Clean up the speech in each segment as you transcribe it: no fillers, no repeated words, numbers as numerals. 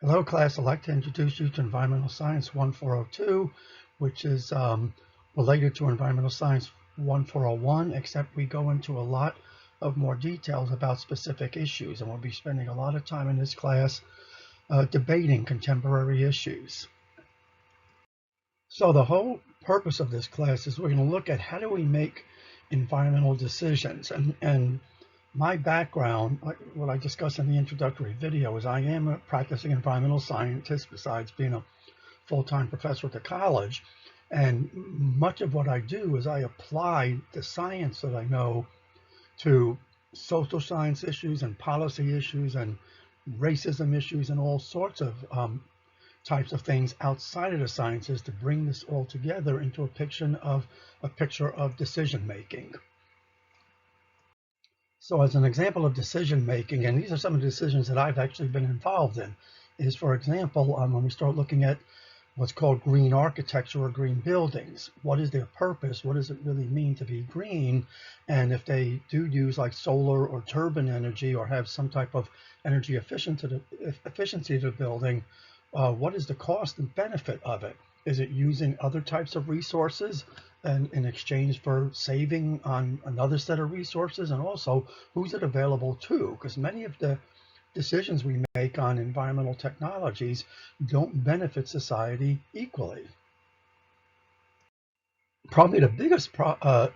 Hello class, I'd like to introduce you to Environmental Science 1402, which is related to Environmental Science 1401, except we go into a lot of more details about specific issues, and we'll be spending a lot of time in this class debating contemporary issues. So the whole purpose of this class is we're going to look at how do we make environmental decisions, and my background, like what I discussed in the introductory video, is I am a practicing environmental scientist besides being a full-time professor at the college. And much of what I do is I apply the science that I know to social science issues and policy issues and racism issues and all sorts of types of things outside of the sciences to bring this all together into a picture of decision making. So as an example of decision making, and these are some of the decisions that I've actually been involved in, is for example, when we start looking at what's called green architecture or green buildings, what is their purpose? What does it really mean to be green? And if they do use like solar or turbine energy or have some type of energy efficiency to the building, what is the cost and benefit of it? Is it using other types of resources and in exchange for saving on another set of resources? And also, who's it available to? Because many of the decisions we make on environmental technologies don't benefit society equally. Probably the biggest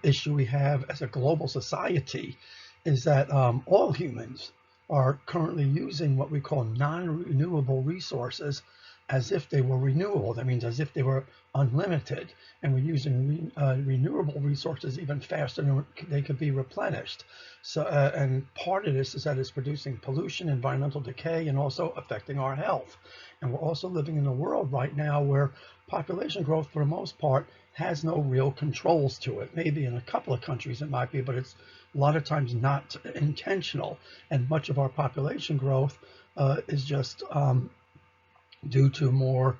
issue we have as a global society is that all humans are currently using what we call non-renewable resources as if they were renewable. That means as if they were unlimited, and we're using renewable resources even faster than they could be replenished. So, and part of this is that it's producing pollution, environmental decay, and also affecting our health. And we're also living in a world right now where population growth, for the most part, has no real controls to it. Maybe in a couple of countries it might be, but it's a lot of times not intentional. And much of our population growth is just due to more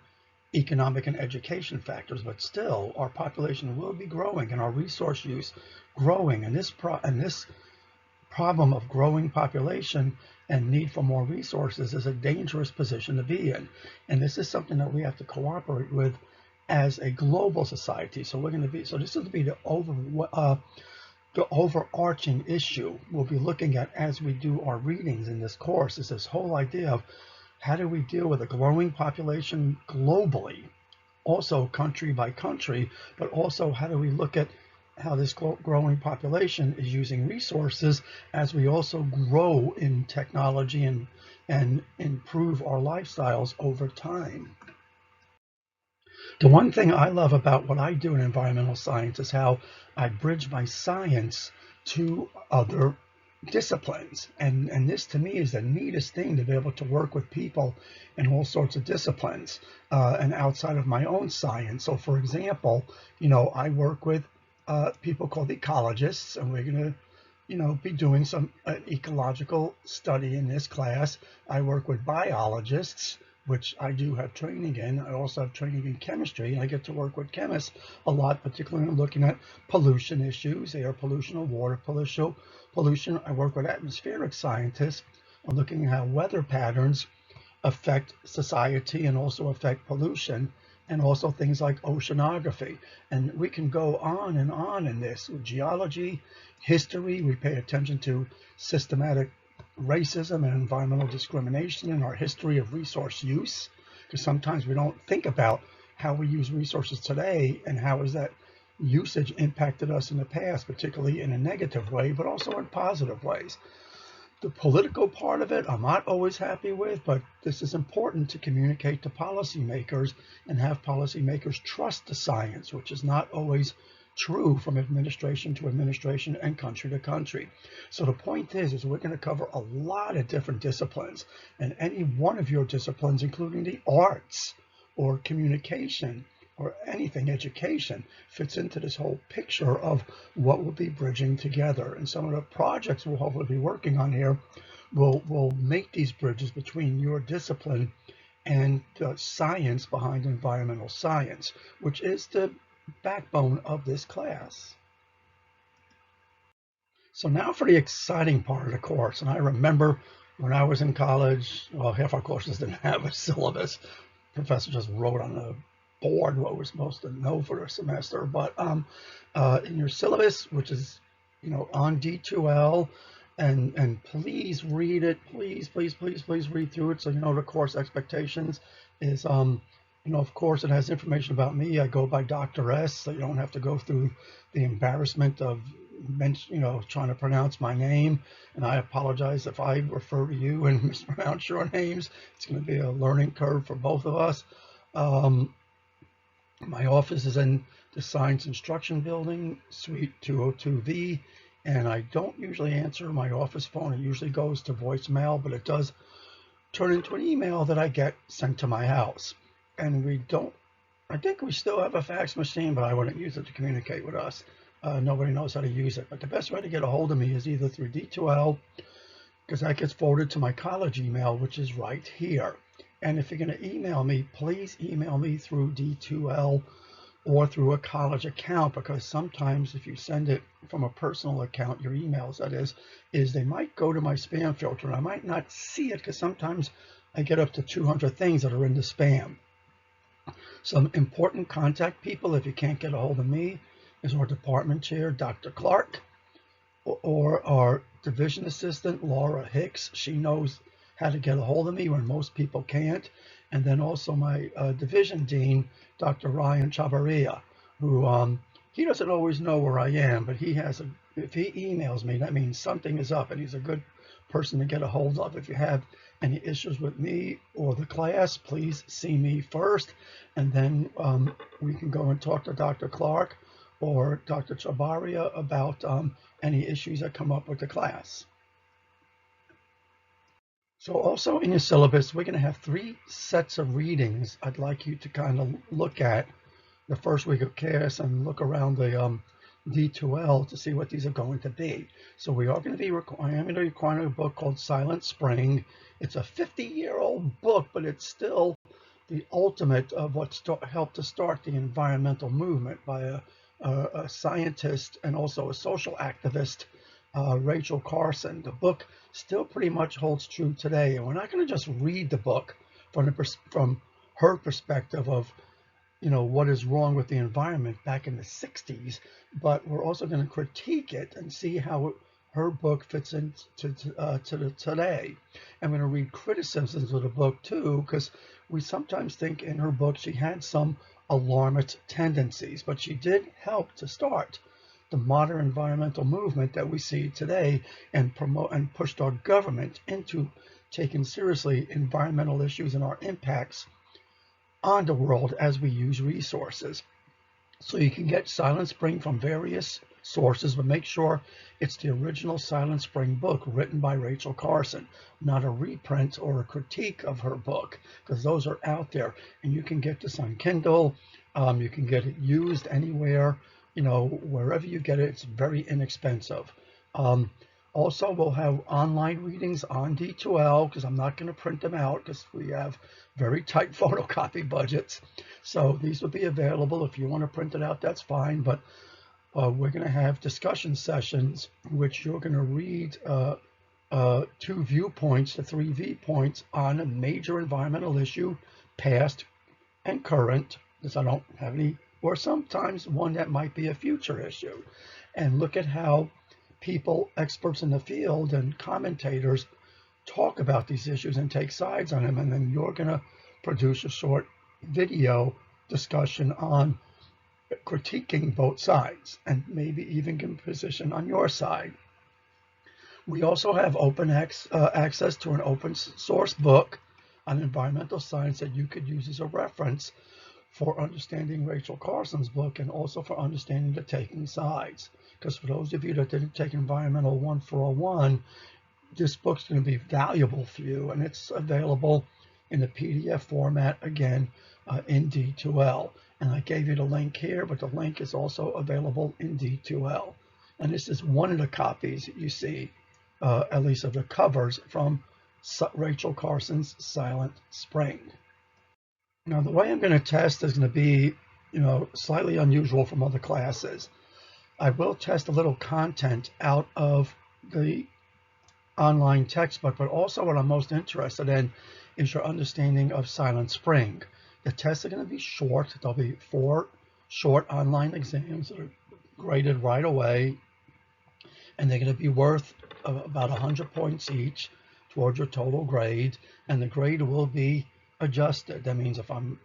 economic and education factors, but still our population will be growing and our resource use growing, and this problem of growing population and need for more resources is a dangerous position to be in, and this is something that we have to cooperate with as a global society. So this will be the overarching issue we'll be looking at as we do our readings in this course, is this whole idea of how do we deal with a growing population globally, also country by country, but also how do we look at how this growing population is using resources as we also grow in technology and improve our lifestyles over time. The one thing I love about what I do in environmental science is how I bridge my science to other disciplines, and this to me is the neatest thing, to be able to work with people in all sorts of disciplines and outside of my own science. So for example, I work with people called ecologists, and we're going to be doing some ecological study in this class. I work with biologists, which I do have training in. I also have training in chemistry, and I get to work with chemists a lot, particularly looking at pollution issues, air pollution or water pollution. I work with atmospheric scientists on looking at how weather patterns affect society and also affect pollution, and also things like oceanography. And we can go on and on in this. With geology, history, we pay attention to systematic racism and environmental discrimination in our history of resource use, because sometimes we don't think about how we use resources today and how has that usage impacted us in the past, particularly in a negative way, but also in positive ways. The political part of it I'm not always happy with, but this is important to communicate to policymakers and have policymakers trust the science, which is not always true from administration to administration and country to country. So the point is we're going to cover a lot of different disciplines, and any one of your disciplines, including the arts or communication or anything, education, fits into this whole picture of what we'll be bridging together. And some of the projects we'll hopefully be working on here will make these bridges between your discipline and the science behind environmental science, which is the backbone of this class. So now for the exciting part of the course. And I remember When I was in college, well, half our courses didn't have a syllabus. Professor just wrote on the board what we're supposed to know for the semester. But in your syllabus, which is, on D2L, and please read it. Please read through it so you know the course expectations is, of course, it has information about me. I go by Dr. S, so you don't have to go through the embarrassment of trying to pronounce my name. And I apologize if I refer to you and mispronounce your names. It's going to be a learning curve for both of us. My office is in the Science Instruction Building, Suite 202V, and I don't usually answer my office phone. It usually goes to voicemail, but it does turn into an email that I get sent to my house. And I think we still have a fax machine, but I wouldn't use it to communicate with us. Nobody knows how to use it. But the best way to get a hold of me is either through D2L, because that gets forwarded to my college email, which is right here. And if you're going to email me, please email me through D2L or through a college account, because sometimes if you send it from a personal account, your emails, that is they might go to my spam filter, and I might not see it because sometimes I get up to 200 things that are in the spam. Some important contact people, if you can't get a hold of me, is our department chair, Dr. Clark, or our division assistant, Laura Hicks. She knows how to get a hold of me when most people can't. And then also my division dean, Dr. Ryan Chavarria, who he doesn't always know where I am, but if he emails me, that means something is up, and he's a good person to get a hold of. If you have any issues with me or the class, please see me first, and then we can go and talk to Dr. Clark or Dr. Chavarria about any issues that come up with the class. So also in your syllabus, we're going to have 3 sets of readings I'd like you to kind of look at the first week of class and look around the D2L to see what these are going to be. So I am going to be requiring a book called Silent Spring. It's a 50-year-old book, but it's still the ultimate of what helped to start the environmental movement by a scientist and also a social activist, Rachel Carson. The book still pretty much holds true today, and we're not going to just read the book from her perspective of what is wrong with the environment back in the 60s, but we're also going to critique it and see how her book fits into today. I'm going to read criticisms of the book too, because we sometimes think in her book she had some alarmist tendencies, but she did help to start the modern environmental movement that we see today and promote and pushed our government into taking seriously environmental issues and our impacts on the world as we use resources. So you can get Silent Spring from various sources, but make sure it's the original Silent Spring book written by Rachel Carson, not a reprint or a critique of her book, because those are out there. And you can get this on Kindle. You can get it used anywhere, wherever you get it. It's very inexpensive. Also, we'll have online readings on D2L, because I'm not going to print them out because we have very tight photocopy budgets. So these will be available. If you want to print it out, that's fine. But we're going to have discussion sessions, which you're going to read 2 viewpoints to 3 viewpoints on a major environmental issue, past and current, because I don't have any, or sometimes one that might be a future issue, and look at how people, experts in the field and commentators talk about these issues and take sides on them. And then you're going to produce a short video discussion on critiquing both sides and maybe even get a position on your side. We also have open access to an open source book on environmental science that you could use as a reference for understanding Rachel Carson's book and also for understanding the taking sides. Because for those of you that didn't take Environmental 141, this book's going to be valuable for you, and it's available in a PDF format, again, in D2L. And I gave you the link here, but the link is also available in D2L. And this is one of the copies that you see, at least of the covers, from Rachel Carson's Silent Spring. Now, the way I'm going to test is going to be, slightly unusual from other classes. I will test a little content out of the online textbook, but also what I'm most interested in is your understanding of Silent Spring. The tests are going to be short. There'll be 4 short online exams that are graded right away, and they're going to be worth about 100 points each towards your total grade, and the grade will be adjusted. That means if I'm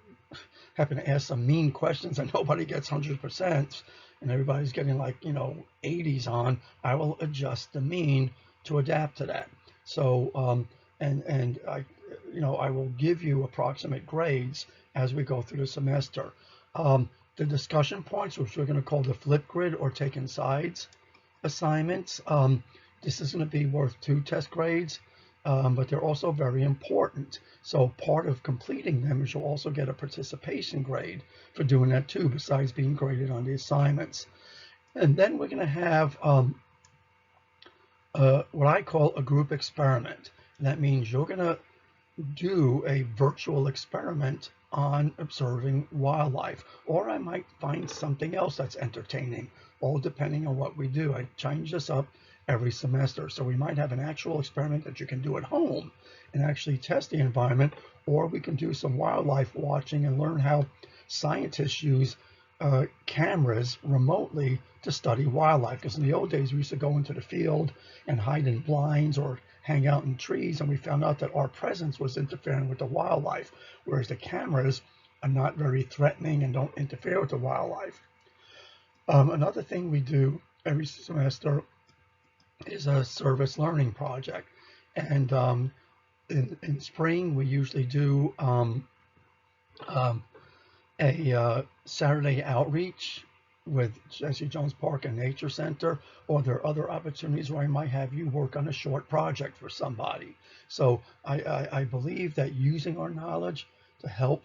happen to ask some mean questions and nobody gets 100% and everybody's getting like 80s on, I will adjust the mean to adapt to that. So and I will give you approximate grades as we go through the semester. The discussion points, which we're going to call the flip grid or taking sides assignments, this is going to be worth 2 test grades, but they're also very important. So part of completing them is you'll also get a participation grade for doing that too, besides being graded on the assignments. And then we're going to have what I call a group experiment. And that means you're going to do a virtual experiment on observing wildlife, or I might find something else that's entertaining, all depending on what we do. I change this up every semester. So we might have an actual experiment that you can do at home and actually test the environment, or we can do some wildlife watching and learn how scientists use cameras remotely to study wildlife. Because in the old days, we used to go into the field and hide in blinds or hang out in trees, and we found out that our presence was interfering with the wildlife, whereas the cameras are not very threatening and don't interfere with the wildlife. Another thing we do every semester is a service learning project, and in spring we usually do a Saturday outreach with Jesse Jones Park and Nature Center, or there are other opportunities where I might have you work on a short project for somebody. So I believe that using our knowledge to help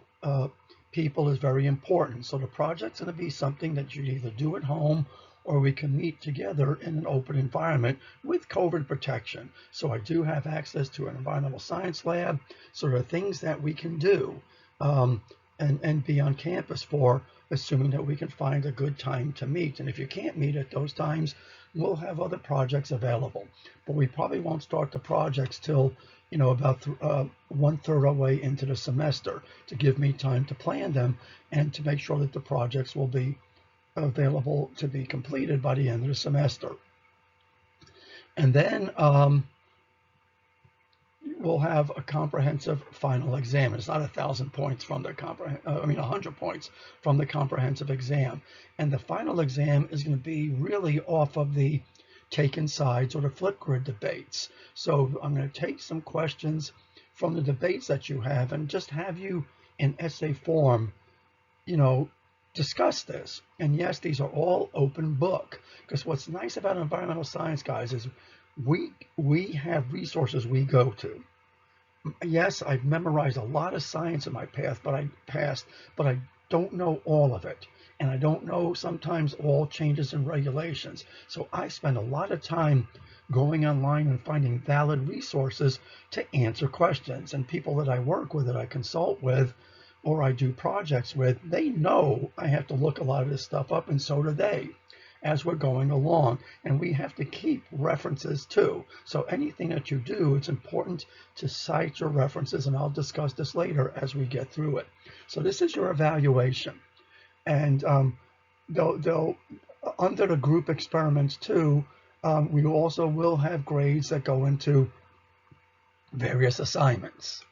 people is very important. So the project's going to be something that you either do at home, or we can meet together in an open environment with COVID protection. So I do have access to an environmental science lab. So there are things that we can do and be on campus for, assuming that we can find a good time to meet. And if you can't meet at those times, we'll have other projects available. But we probably won't start the projects till about 1/3 away into the semester, to give me time to plan them and to make sure that the projects will be available to be completed by the end of the semester. And then we'll have a comprehensive final exam. It's not 1,000 points from the 100 points from the comprehensive exam. And the final exam is going to be really off of the taken sides or the flip grid debates. So I'm going to take some questions from the debates that you have and just have you in essay form, discuss this. And yes, these are all open book, because what's nice about environmental science, guys, is we have resources we go to. Yes, I've memorized a lot of science in my past, but I don't know all of it. And I don't know sometimes all changes in regulations. So I spend a lot of time going online and finding valid resources to answer questions. And people that I work with, that I consult with, or I do projects with, they know I have to look a lot of this stuff up, and so do they, as we're going along. And we have to keep references too. So anything that you do, it's important to cite your references, and I'll discuss this later as we get through it. So this is your evaluation. And they'll under the group experiments too, we also will have grades that go into various assignments.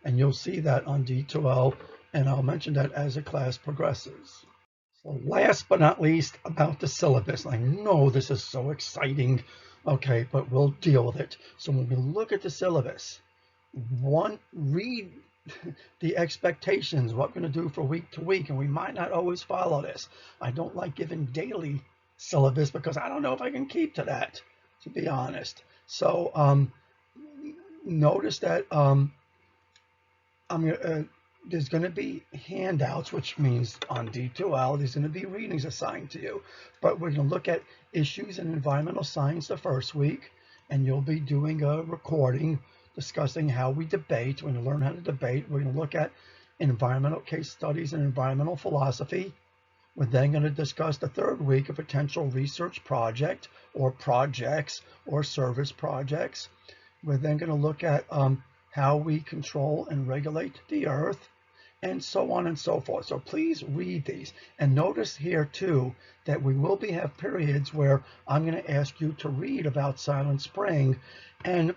And you'll see that on D2L, and I'll mention that as the class progresses. So last but not least, about the syllabus. I know this is so exciting, okay, but we'll deal with it. So when we look at the syllabus, read the expectations, what we're going to do for week to week, and we might not always follow this. I don't like giving daily syllabus because I don't know if I can keep to that, to be honest. So notice that there's going to be handouts, which means on D2L, there's going to be readings assigned to you. But we're going to look at issues in environmental science the first week, and you'll be doing a recording discussing how we debate. We're going to learn how to debate. We're going to look at environmental case studies and environmental philosophy. We're then going to discuss the third week a potential research project or projects or service projects. We're then going to look at how we control and regulate the earth, and so on and so forth. So please read these. And notice here too that we will have periods where I'm going to ask you to read about Silent Spring and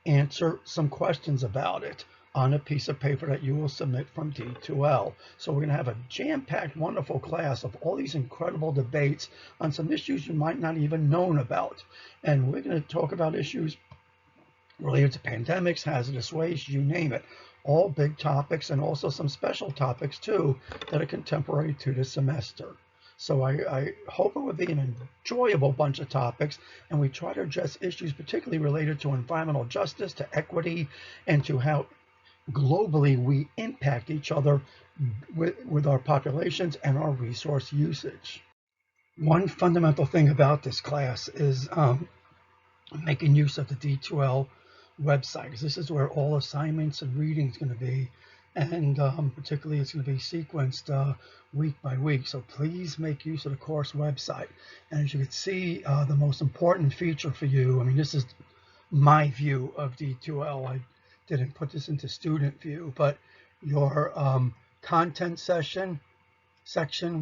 answer some questions about it on a piece of paper that you will submit from D2L. So we're going to have a jam-packed, wonderful class of all these incredible debates on some issues you might not even known about. And we're going to talk about issues related to pandemics, hazardous waste, you name it. All big topics, and also some special topics too that are contemporary to the semester. So I hope it would be an enjoyable bunch of topics, and we try to address issues particularly related to environmental justice, to equity, and to how globally we impact each other with our populations and our resource usage. One fundamental thing about this class is making use of the D2L website, because this is where all assignments and reading is going to be, and particularly it's going to be sequenced week by week. So please make use of the course website. And as you can see, the most important feature for you, I mean, this is my view of D2L. I didn't put this into student view, but your content section,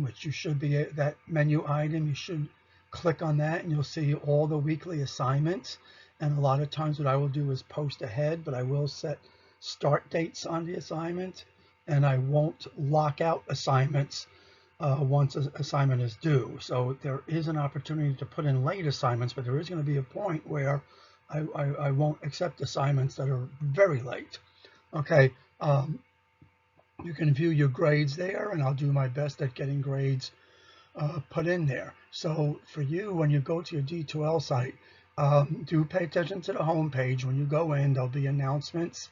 which you should be that menu item, you should click on that and you'll see all the weekly assignments. And a lot of times what I will do is post ahead, but I will set start dates on the assignment, and I won't lock out assignments once an assignment is due. So there is an opportunity to put in late assignments, but there is going to be a point where I won't accept assignments that are very late. Okay, you can view your grades there, and I'll do my best at getting grades put in there. So for you, when you go to your D2L site, do pay attention to the home page. When you go in, there'll be announcements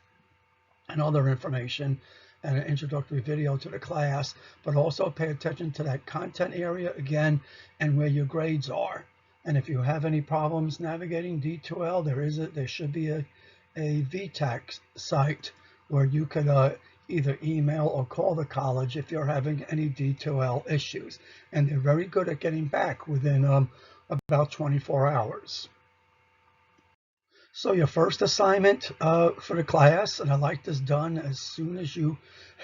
and other information and an introductory video to the class, but also pay attention to that content area again and where your grades are. And if you have any problems navigating D2L, there should be a VTAC site where you could either email or call the college if you're having any D2L issues. And they're very good at getting back within about 24 hours. So your first assignment for the class, and I like this done as soon as you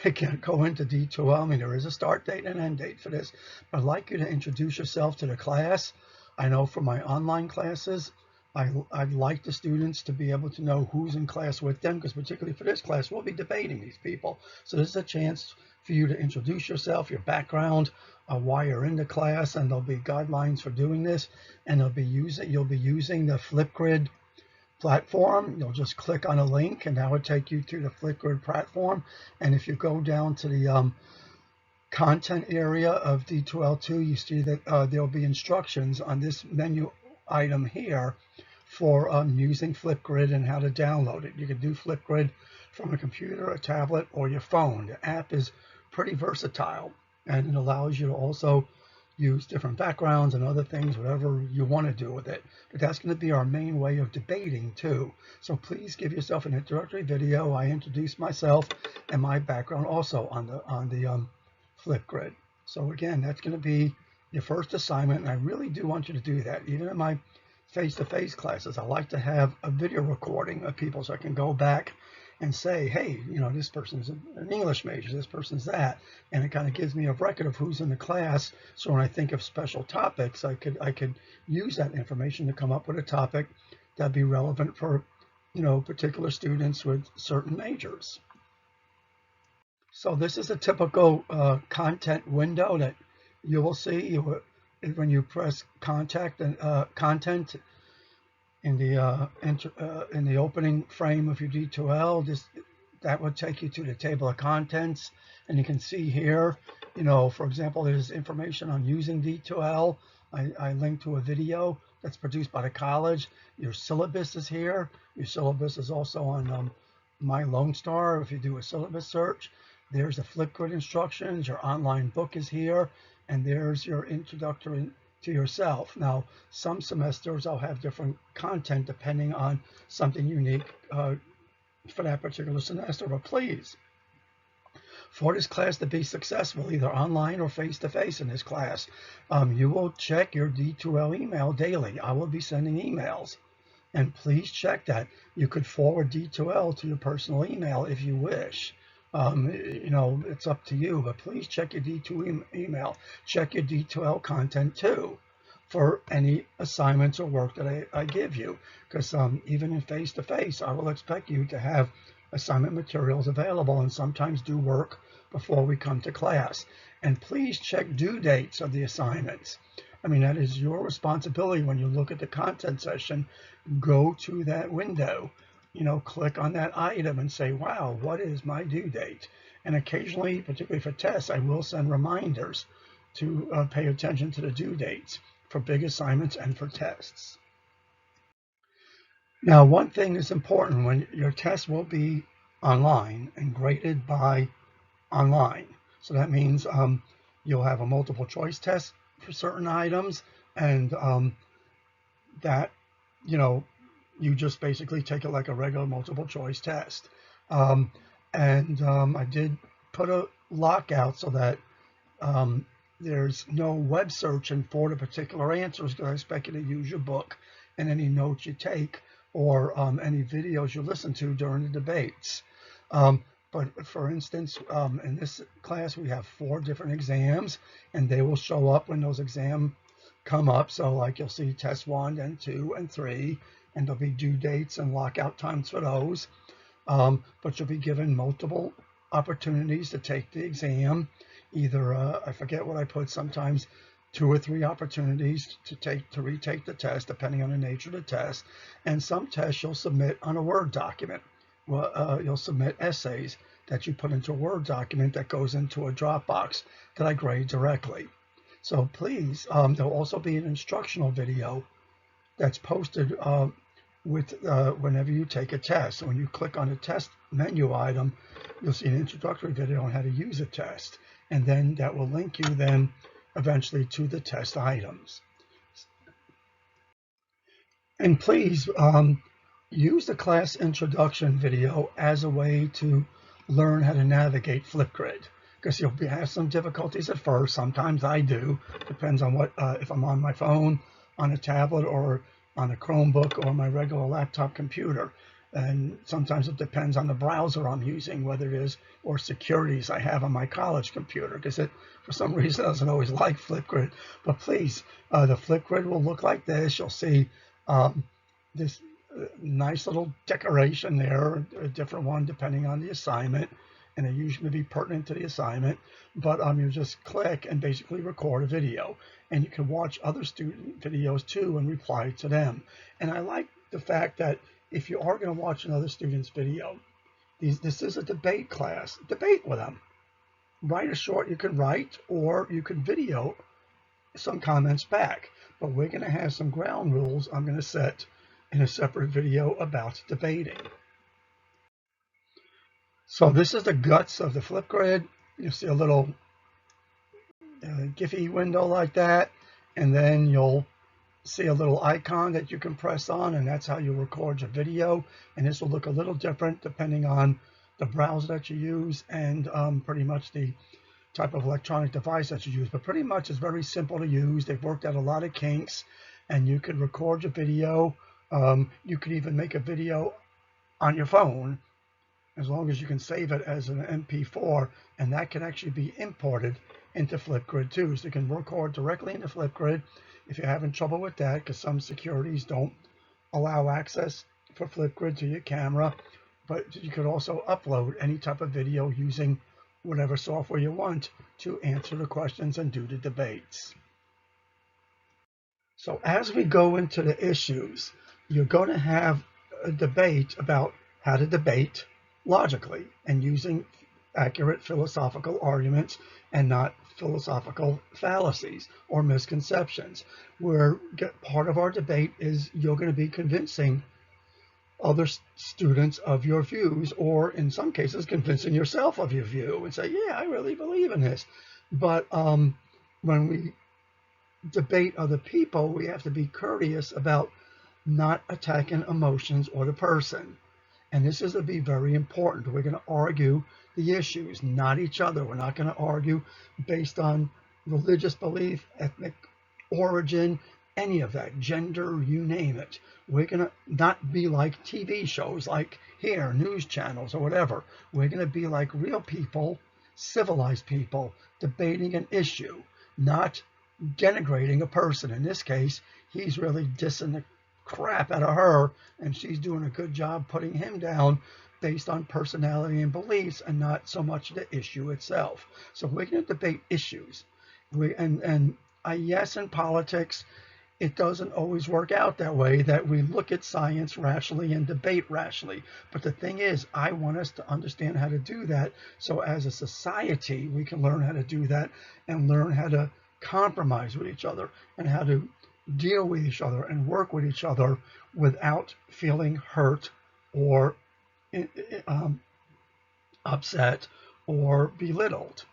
can go into D2L. I mean, there is a start date and end date for this, but I'd like you to introduce yourself to the class. I know for my online classes, I'd like the students to be able to know who's in class with them, because particularly for this class, we'll be debating these people. So this is a chance for you to introduce yourself, your background, why you're in the class, and there'll be guidelines for doing this, and you'll be using the Flipgrid platform. You'll just click on a link and that would take you to the Flipgrid platform. And if you go down to the content area of D2L2, you see that there'll be instructions on this menu item here for using Flipgrid and how to download it. You can do Flipgrid from a computer, a tablet, or your phone. The app is pretty versatile, and it allows you to also use different backgrounds and other things, whatever you want to do with it. But that's going to be our main way of debating too. So please give yourself an introductory video. I introduce myself and my background also on the Flipgrid. So again, that's going to be your first assignment, and I really do want you to do that. Even in my face-to-face classes, I like to have a video recording of people so I can go back and say, hey, you know, this person's an English major, this person's that, and it kind of gives me a record of who's in the class. So when I think of special topics, I could use that information to come up with a topic that'd be relevant for, you know, particular students with certain majors. So this is a typical content window that you will see when you press content in the opening frame of your D2L. That would take you to the table of contents, and you can see here, you know, for example, there's information on using D2L. I linked to a video that's produced by the college. Your syllabus is here. Your syllabus is also on My Lone Star. If you do a syllabus search, there's the Flipgrid instructions. Your online book is here, and there's your introductory to yourself. Now, some semesters I'll have different content depending on something unique for that particular semester, but please For this class to be successful, either online or face-to-face in this class, you will check your D2L email daily. I will be sending emails. And please check that. You could forward D2L to your personal email if you wish. It's up to you, but please check your D2 email. Check your D2L content too for any assignments or work that I give you. Because even in face-to-face, I will expect you to have assignment materials available and sometimes do work before we come to class. And please check due dates of the assignments. I mean, that is your responsibility when you look at the content session. Go to that window, click on that item and say, wow, what is my due date? And occasionally, particularly for tests, I will send reminders to pay attention to the due dates for big assignments and for tests. Now, one thing is important: when your test will be online and graded by online. So that means you'll have a multiple choice test for certain items, and that you just basically take it like a regular multiple choice test. I did put a lockout so that there's no web searching for the particular answers, because I expect you to use your book and any notes you take or any videos you listen to during the debates. But for instance, in this class, we have 4 different exams, and they will show up when those exams come up. So like you'll see test 1 and 2 and 3, and there'll be due dates and lockout times for those. But you'll be given multiple opportunities to take the exam. Either, I forget what I put, sometimes 2 or 3 opportunities to retake the test, depending on the nature of the test. And some tests you'll submit on a Word document. Well, you'll submit essays that you put into a Word document that goes into a Dropbox that I grade directly. So please, there'll also be an instructional video that's posted whenever you take a test. So when you click on the test menu item, you'll see an introductory video on how to use a test, and then that will link you then eventually to the test items. And please use the class introduction video as a way to learn how to navigate Flipgrid, because you'll have some difficulties at first. Sometimes I do. Depends on what, if I'm on my phone, on a tablet, or on a Chromebook, or my regular laptop computer. And sometimes it depends on the browser I'm using, whether it is, or securities I have on my college computer, because it, for some reason, doesn't always like Flipgrid. But please, the Flipgrid will look like this. You'll see this nice little decoration there, a different one depending on the assignment, and they usually be pertinent to the assignment. But you just click and basically record a video, and you can watch other student videos too and reply to them. And I like the fact that if you are going to watch another student's video, this is a debate class. Debate with them. Write a short, you can write, or you can video some comments back. But we're going to have some ground rules I'm going to set in a separate video about debating. So this is the guts of the Flipgrid. You'll see a little Giphy window like that, and then you'll see a little icon that you can press on, and that's how you record your video. And this will look a little different depending on the browser that you use and pretty much the type of electronic device that you use. But pretty much it's very simple to use. They've worked out a lot of kinks, and you can record your video. You could even make a video on your phone, as long as you can save it as an MP4, and that can actually be imported into Flipgrid too. So you can record directly into Flipgrid if you're having trouble with that, because some securities don't allow access for Flipgrid to your camera. But you could also upload any type of video using whatever software you want to answer the questions and do the debates. So as we go into the issues, you're going to have a debate about how to debate logically and using accurate philosophical arguments and not philosophical fallacies or misconceptions. Where part of our debate is you're going to be convincing other students of your views, or in some cases convincing yourself of your view and say, yeah, I really believe in this. But when we debate other people, we have to be courteous about not attacking emotions or the person. And this is to be very important. We're going to argue the issues, not each other. We're not going to argue based on religious belief, ethnic origin, any of that, gender, you name it. We're going to not be like TV shows like here, news channels or whatever. We're going to be like real people, civilized people, debating an issue, not denigrating a person. In this case, he's really dissing the crap out of her, and she's doing a good job putting him down based on personality and beliefs and not so much the issue itself. So we're going to debate issues. Yes, in politics, it doesn't always work out that way, that we look at science rationally and debate rationally. But the thing is, I want us to understand how to do that. So as a society, we can learn how to do that and learn how to compromise with each other and how to deal with each other and work with each other without feeling hurt or upset or belittled.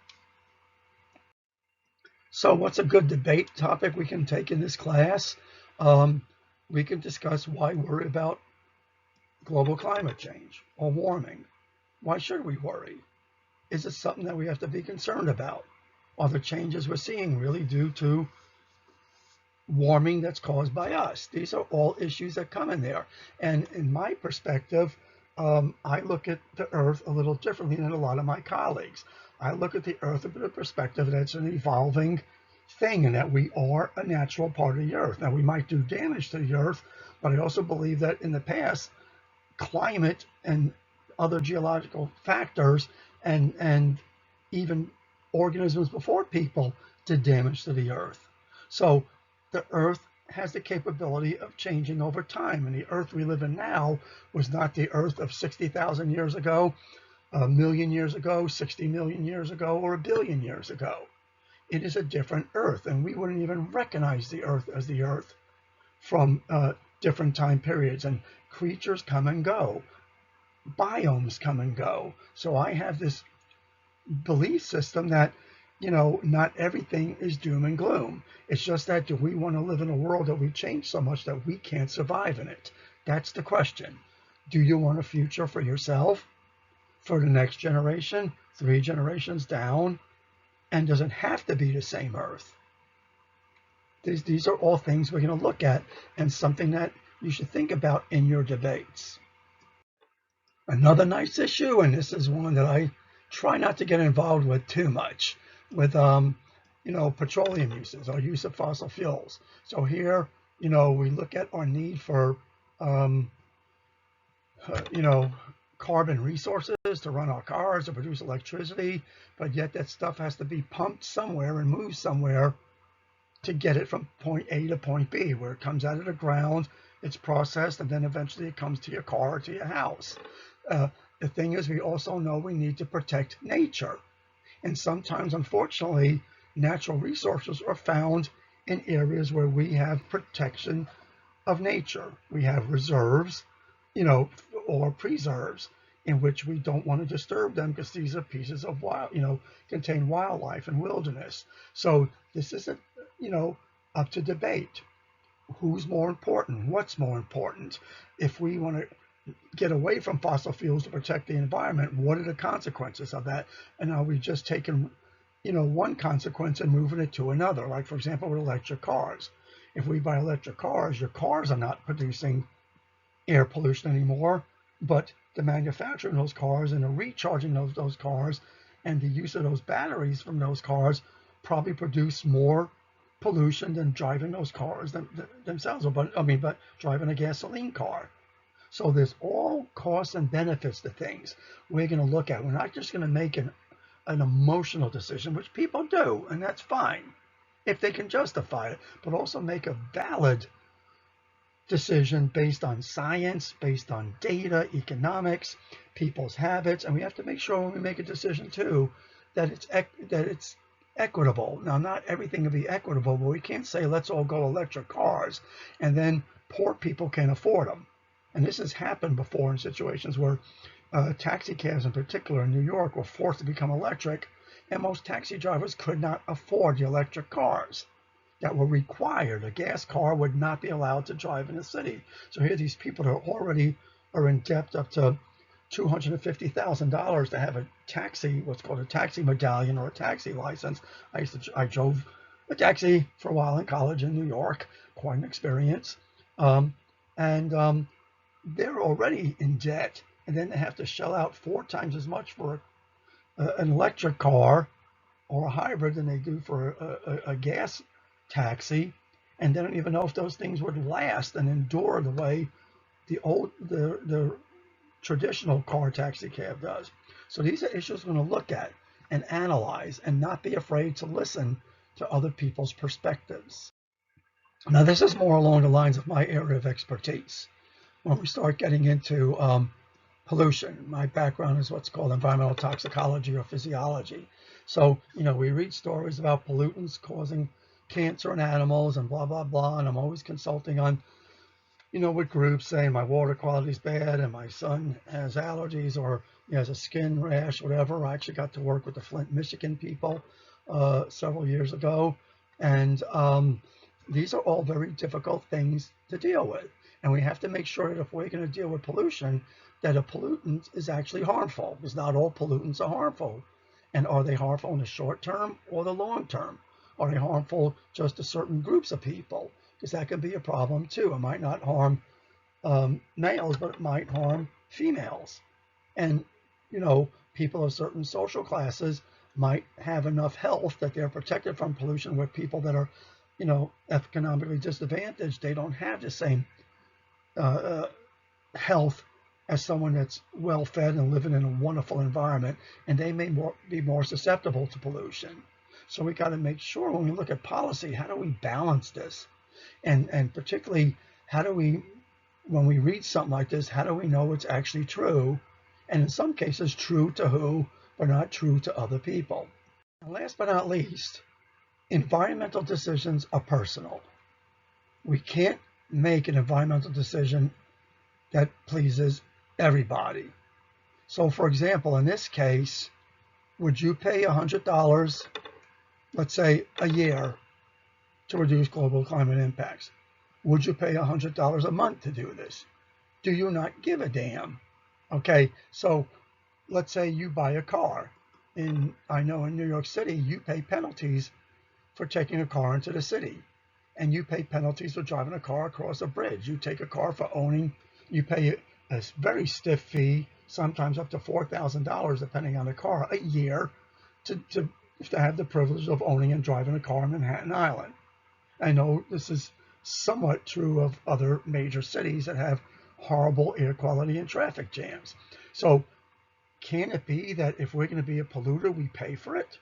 So what's a good debate topic we can take in this class? We can discuss why worry about global climate change or warming. Why should we worry? Is it something that we have to be concerned about? Are the changes we're seeing really due to warming that's caused by us? These are all issues that come in there. And in my perspective, I look at the Earth a little differently than a lot of my colleagues. I look at the Earth from the perspective that it's an evolving thing and that we are a natural part of the Earth. Now, we might do damage to the Earth, but I also believe that in the past, climate and other geological factors and even organisms before people did damage to the Earth. So the Earth has the capability of changing over time, and the Earth we live in now was not the Earth of 60,000 years ago, a million years ago, 60 million years ago, or a billion years ago. It is a different Earth, and we wouldn't even recognize the Earth as the Earth from different time periods, and creatures come and go, biomes come and go. So I have this belief system that, not everything is doom and gloom. It's just that, do we want to live in a world that we change so much that we can't survive in it? That's the question. Do you want a future for yourself, for the next generation, 3 generations down? And does it have to be the same Earth? These are all things we're going to look at and something that you should think about in your debates. Another nice issue, and this is one that I try not to get involved with too much, with petroleum uses or use of fossil fuels. So here, we look at our need for carbon resources to run our cars, to produce electricity, but yet that stuff has to be pumped somewhere and moved somewhere to get it from point A to point B, where it comes out of the ground, it's processed, and then eventually it comes to your car or to your house. The thing is, we also know we need to protect nature. And sometimes, unfortunately, natural resources are found in areas where we have protection of nature. We have reserves, or preserves, in which we don't want to disturb them because these are pieces of contain wildlife and wilderness. So this is up to debate. Who's more important? What's more important? If we want to get away from fossil fuels to protect the environment, what are the consequences of that? And are we just taking, one consequence and moving it to another? Like, for example, with electric cars. If we buy electric cars, your cars are not producing air pollution anymore, but the manufacturing of those cars and the recharging of those cars and the use of those batteries from those cars probably produce more pollution than driving those cars themselves, but driving a gasoline car. So there's all costs and benefits to things we're going to look at. We're not just going to make an emotional decision, which people do, and that's fine if they can justify it, but also make a valid decision based on science, based on data, economics, people's habits, and we have to make sure when we make a decision too that it's equitable. Now, not everything will be equitable, but we can't say let's all go electric cars and then poor people can't afford them. And this has happened before in situations where taxi cabs in particular in New York were forced to become electric, and most taxi drivers could not afford the electric cars that were required. A gas car would not be allowed to drive in the city. So here these people that already are in debt up to $250,000 to have a taxi, what's called a taxi medallion or a taxi license. I drove a taxi for a while in college in New York, quite an experience. And they're already in debt, and then they have to shell out 4 times as much for an electric car or a hybrid than they do for a gas taxi, and they don't even know if those things would last and endure the way the traditional car taxi cab does. So these are issues we're going to look at and analyze and not be afraid to listen to other people's perspectives. Now, this is more along the lines of my area of expertise. When we start getting into pollution, my background is what's called environmental toxicology or physiology. So, we read stories about pollutants causing cancer in animals and blah, blah, blah. And I'm always consulting on with groups saying my water quality is bad and my son has allergies or he has a skin rash, whatever. I actually got to work with the Flint, Michigan people several years ago. And these are all very difficult things to deal with. And we have to make sure that if we're going to deal with pollution, that a pollutant is actually harmful, because not all pollutants are harmful. And are they harmful in the short term or the long term? Are they harmful just to certain groups of people? Because that can be a problem too. It might not harm males, but it might harm females. And, people of certain social classes might have enough health that they're protected from pollution, where people that are, economically disadvantaged, they don't have the same health as someone that's well-fed and living in a wonderful environment, and they may be more susceptible to pollution. So we got to make sure when we look at policy, how do we balance this? And particularly, how do we, when we read something like this, how do we know it's actually true? And in some cases, true to who, but not true to other people. And last but not least, environmental decisions are personal. We can't make an environmental decision that pleases everybody. So, for example, in this case, would you pay $100, let's say, a year to reduce global climate impacts? Would you pay $100 a month to do this? Do you not give a damn? Okay, so let's say you buy a car. I know in New York City, you pay penalties for taking a car into the city. And you pay penalties for driving a car across a bridge. You take a car for owning, you pay a very stiff fee, sometimes up to $4,000, depending on the car, a year to have the privilege of owning and driving a car in Manhattan Island. I know this is somewhat true of other major cities that have horrible air quality and traffic jams. So can it be that if we're going to be a polluter, we pay for it?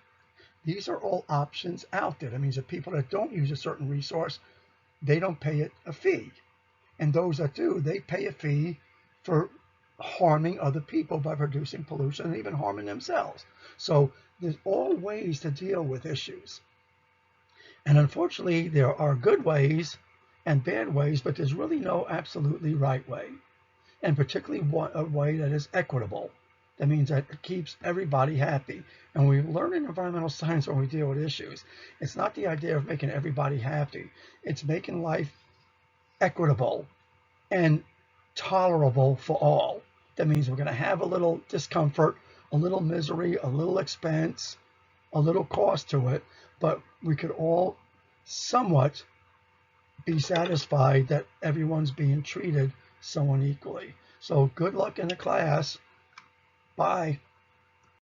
These are all options out there. That means that people that don't use a certain resource, they don't pay it a fee. And those that do, they pay a fee for harming other people by producing pollution and even harming themselves. So there's all ways to deal with issues. And unfortunately, there are good ways and bad ways, but there's really no absolutely right way. And particularly a way that is equitable. That means that it keeps everybody happy. And we learn in environmental science when we deal with issues, it's not the idea of making everybody happy. It's making life equitable and tolerable for all. That means we're going to have a little discomfort, a little misery, a little expense, a little cost to it, but we could all somewhat be satisfied that everyone's being treated somewhat equally. So good luck in the class. Bye.